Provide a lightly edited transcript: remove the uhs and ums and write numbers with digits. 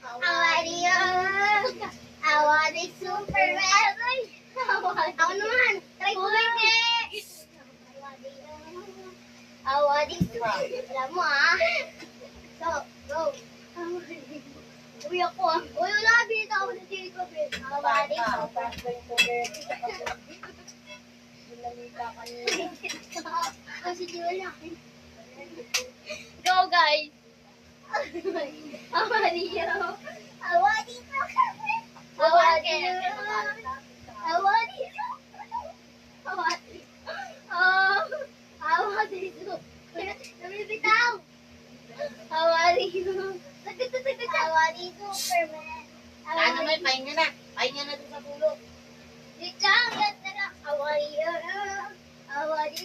Awario. Awari Superman. Ako naman. Try ko hindi. Awari Superman. Alam mo ah. So, go. Uy ako ah. Uy, wala. Binita ako sa dito. Awari Superman. Kasi di wala. Go guys. Awari. Awari Superman. Awari. Awari. Awari. Awari. Namibitaw. Awari. Awari Superman. Ano may pahinga na. Pahinga na doon sa pulo. Awari. Awari.